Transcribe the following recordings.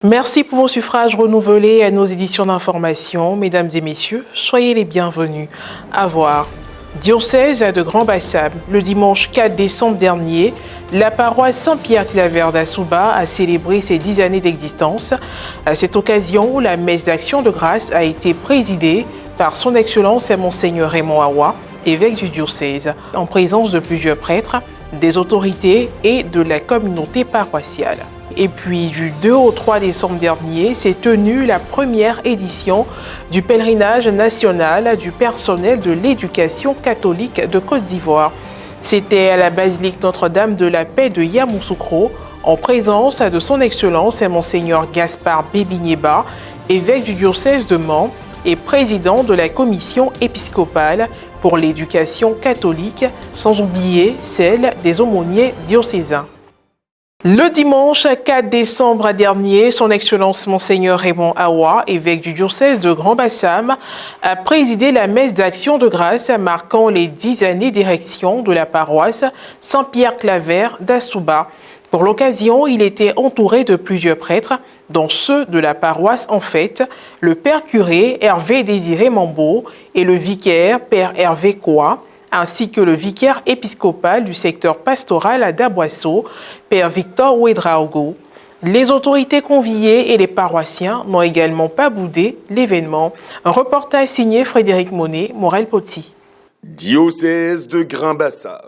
Merci pour vos suffrages renouvelés à nos éditions d'information. Mesdames et messieurs, soyez les bienvenus. À voir. Diocèse de Grand-Bassam. Le dimanche 4 décembre dernier, la paroisse Saint-Pierre-Claver d'Assouba a célébré ses 10 années d'existence. À cette occasion, la messe d'action de grâce a été présidée par son Excellence Monseigneur Raymond Awa, évêque du diocèse, en présence de plusieurs prêtres, des autorités et de la communauté paroissiale. Et puis, du 2 au 3 décembre dernier, s'est tenue la première édition du pèlerinage national du personnel de l'éducation catholique de Côte d'Ivoire. C'était à la basilique Notre-Dame de la Paix de Yamoussoukro, en présence de son Excellence Monseigneur Gaspard Bébigneba, évêque du diocèse de Mans et président de la commission épiscopale pour l'éducation catholique, sans oublier celle des aumôniers diocésains. Le dimanche 4 décembre dernier, son Excellence Monseigneur Raymond Awa, évêque du diocèse de Grand-Bassam, a présidé la messe d'action de grâce marquant les 10 années d'érection de la paroisse Saint-Pierre-Claver d'Assouba. Pour l'occasion, il était entouré de plusieurs prêtres, dont ceux de la paroisse en fait, le père curé Hervé Désiré Mambo et le vicaire père Hervé Koa, ainsi que le vicaire épiscopal du secteur pastoral d'Aboisseau, père Victor Ouedraogo. Les autorités conviées et les paroissiens n'ont également pas boudé l'événement. Un reportage signé Frédéric Monet, Morel-Poti. Diocèse de Grand-Bassam.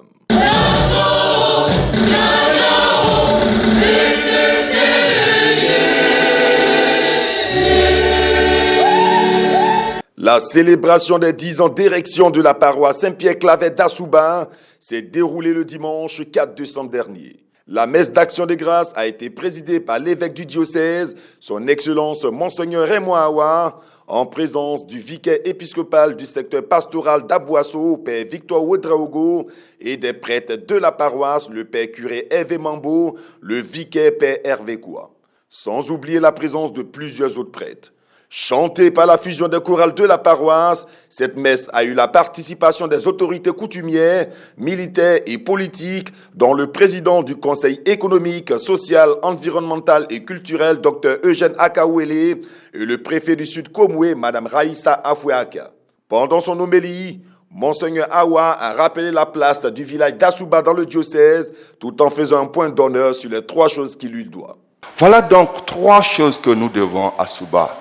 La célébration des 10 ans d'érection de la paroisse Saint-Pierre-Claver d'Assouba s'est déroulée le dimanche 4 décembre dernier. La messe d'action de grâce a été présidée par l'évêque du diocèse, son Excellence Monseigneur Raymond Awa, en présence du vicaire épiscopal du secteur pastoral d'Aboisseau, père Victor Ouedraogo, et des prêtres de la paroisse, le père curé Hervé Mambo, le vicaire père Hervé Koua. Sans oublier la présence de plusieurs autres prêtres. Chantée par la fusion des chorales de la paroisse, cette messe a eu la participation des autorités coutumières, militaires et politiques, dont le président du Conseil économique, social, environnemental et culturel, Dr Eugène Akawele, et le préfet du Sud Komoué, Mme Raïssa Afouaka. Pendant son homélie, Monseigneur Awa a rappelé la place du village d'Assouba dans le diocèse, tout en faisant un point d'honneur sur les 3 choses qu'il lui doit. Voilà donc 3 choses que nous devons à Assouba.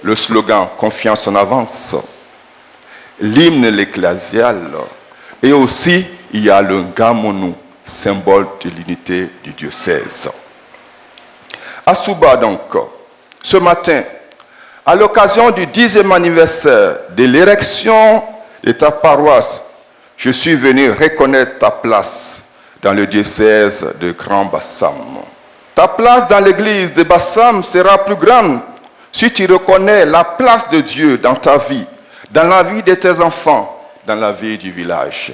Le slogan « Confiance en avance », l'hymne l'ecclésial, et aussi il y a le Ngamonou, symbole de l'unité du diocèse. Assouba donc, ce matin, à l'occasion du 10e anniversaire de l'érection de ta paroisse, je suis venu reconnaître ta place dans le diocèse de Grand-Bassam. Ta place dans l'église de Bassam sera plus grande si tu reconnais la place de Dieu dans ta vie, dans la vie de tes enfants, dans la vie du village.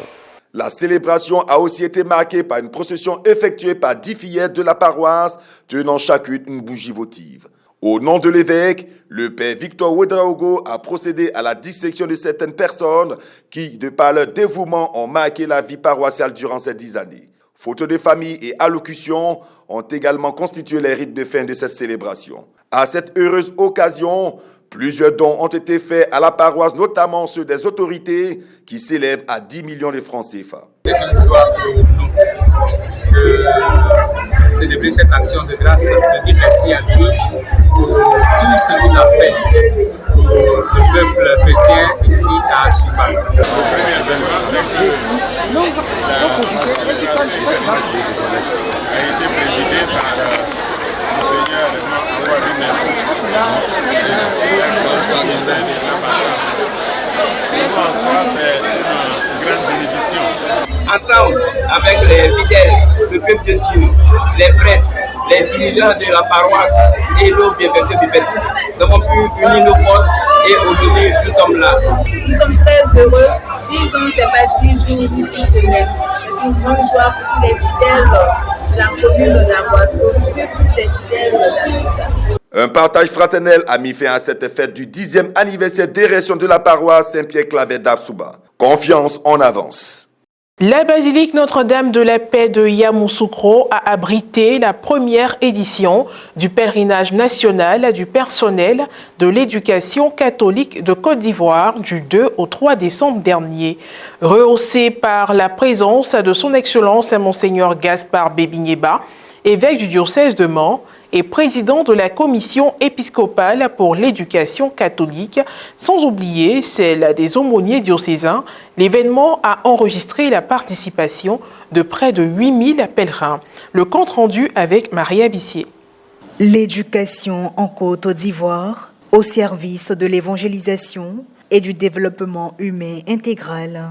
La célébration a aussi été marquée par une procession effectuée par 10 fillettes de la paroisse, tenant chacune une bougie votive. Au nom de l'évêque, le père Victor Ouedraogo a procédé à la dissection de certaines personnes qui, de par leur dévouement, ont marqué la vie paroissiale durant ces 10 années. Photos de famille et allocutions ont également constitué les rites de fin de cette célébration. À cette heureuse occasion, plusieurs dons ont été faits à la paroisse, notamment ceux des autorités, qui s'élèvent à 10 millions de francs CFA. C'est une joie pour nous de célébrer cette action de grâce, de dire merci à Dieu pour tout ce qu'il a fait pour le peuple chrétien ici à Assouba. Le premier événement, c'est que a été présidé par Monseigneur Awa lui-même, le commissaire de Grand-Bassam. Pour en soi, c'est une grande bénédiction. Ensemble, avec les fidèles, le peuple de Dieu, les prêtres, les dirigeants de la paroisse et nos bienfaiteurs bienfaitrices, nous avons pu unir nos forces et aujourd'hui nous sommes là. Nous sommes très heureux. 10 ans, ce n'est pas 10 jours ni 10 semaines. C'est une grande joie pour tous les fidèles de la commune d'Aboisseau, surtout les fidèles d'Assouba. Un partage fraternel a mis fin à cette fête du 10e anniversaire d'érection de la paroisse Saint-Pierre-Claver d'Assouba. Confiance en avance. La basilique Notre-Dame de la Paix de Yamoussoukro a abrité la première édition du pèlerinage national du personnel de l'éducation catholique de Côte d'Ivoire du 2 au 3 décembre dernier. Rehaussé par la présence de son Excellence Monseigneur Gaspard Bébigneba, évêque du diocèse de Mans et président de la commission épiscopale pour l'éducation catholique, sans oublier celle des aumôniers diocésains, l'événement a enregistré la participation de près de 8000 pèlerins. Le compte rendu avec Maria Bissier. L'éducation en Côte d'Ivoire au service de l'évangélisation et du développement humain intégral.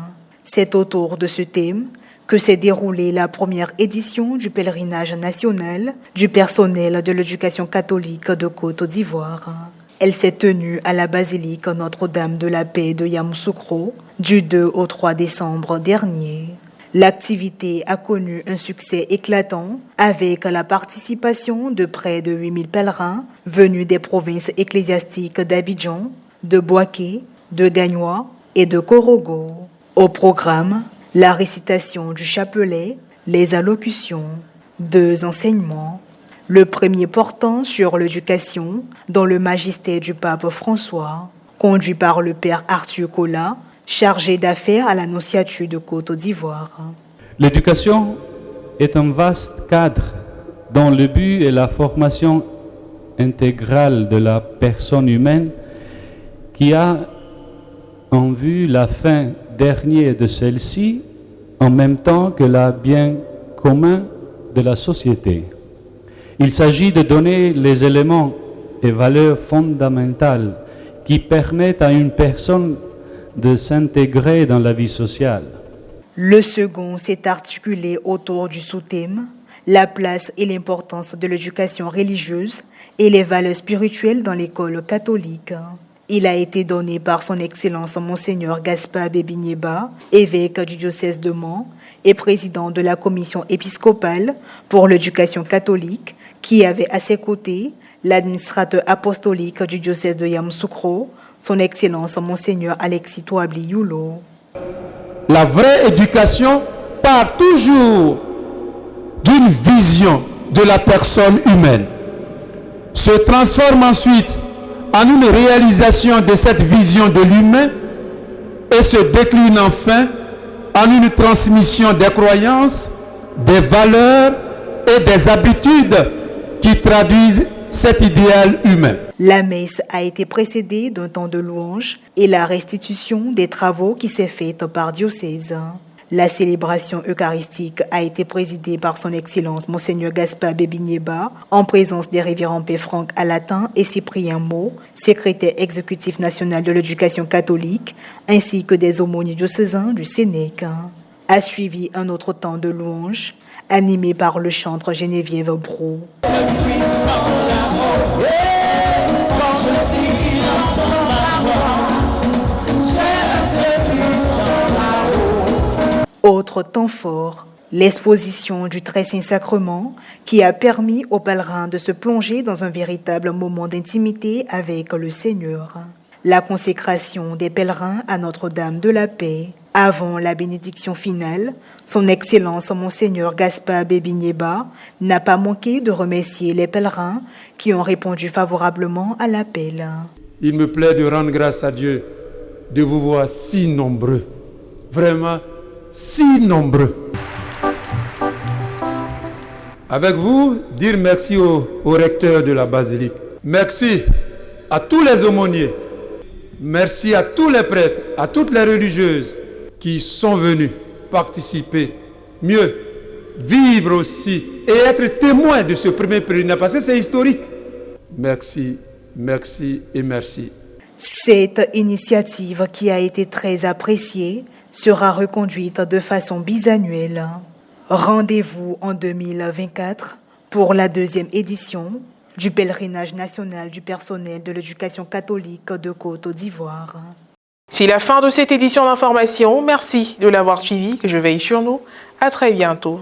C'est autour de ce thème que s'est déroulée la première édition du pèlerinage national du personnel de l'éducation catholique de Côte d'Ivoire. Elle s'est tenue à la basilique Notre-Dame de la Paix de Yamoussoukro du 2 au 3 décembre dernier. L'activité a connu un succès éclatant avec la participation de près de 8000 pèlerins venus des provinces ecclésiastiques d'Abidjan, de Bouaké, de Gagnoa et de Korogo. Au programme, la récitation du chapelet, les allocutions, 2 enseignements. Le premier portant sur l'éducation dans le magistère du pape François, conduit par le père Arthur Kola, chargé d'affaires à l'Annonciature de Côte d'Ivoire. L'éducation est un vaste cadre dont le but est la formation intégrale de la personne humaine qui a en vue la fin dernière de celle-ci en même temps que le bien commun de la société. Il s'agit de donner les éléments et valeurs fondamentales qui permettent à une personne de s'intégrer dans la vie sociale. Le second s'est articulé autour du sous-thème « La place et l'importance de l'éducation religieuse et les valeurs spirituelles dans l'école catholique ». Il a été donné par son Excellence Monseigneur Gaspard Bébigneba, évêque du diocèse de Mans et président de la commission épiscopale pour l'éducation catholique, qui avait à ses côtés l'administrateur apostolique du diocèse de Yamoussoukro, son Excellence Monseigneur Alexis Touabli Youlo. La vraie éducation part toujours d'une vision de la personne humaine, se transforme ensuite en une réalisation de cette vision de l'humain et se décline enfin en une transmission des croyances, des valeurs et des habitudes qui traduisent cet idéal humain. La messe a été précédée d'un temps de louange et la restitution des travaux qui s'est faite par diocèse. La célébration eucharistique a été présidée par son Excellence Monseigneur Gaspard Bébigneba en présence des révérends Père Franck Alatin et Cyprien Maud, secrétaire exécutif national de l'éducation catholique, ainsi que des aumôniers diocésains du Sénèque. A suivi un autre temps de louange animé par le chantre Geneviève Brou. Autre temps fort, l'exposition du Très Saint Sacrement qui a permis aux pèlerins de se plonger dans un véritable moment d'intimité avec le Seigneur. La consécration des pèlerins à Notre-Dame de la Paix. Avant la bénédiction finale, son Excellence Monseigneur Gaspard Bébigneba n'a pas manqué de remercier les pèlerins qui ont répondu favorablement à l'appel. Il me plaît de rendre grâce à Dieu de vous voir si nombreux, vraiment si nombreux. Avec vous, dire merci au recteur de la basilique. Merci à tous les aumôniers. Merci à tous les prêtres, à toutes les religieuses qui sont venus participer, mieux, vivre aussi et être témoins de ce premier pèlerinage, parce que c'est historique. Merci, merci et merci. Cette initiative qui a été très appréciée sera reconduite de façon bisannuelle. Rendez-vous en 2024 pour la 2e édition du pèlerinage national du personnel de l'éducation catholique de Côte d'Ivoire. C'est la fin de cette édition d'information. Merci de l'avoir suivi, que je veille sur nous. À très bientôt.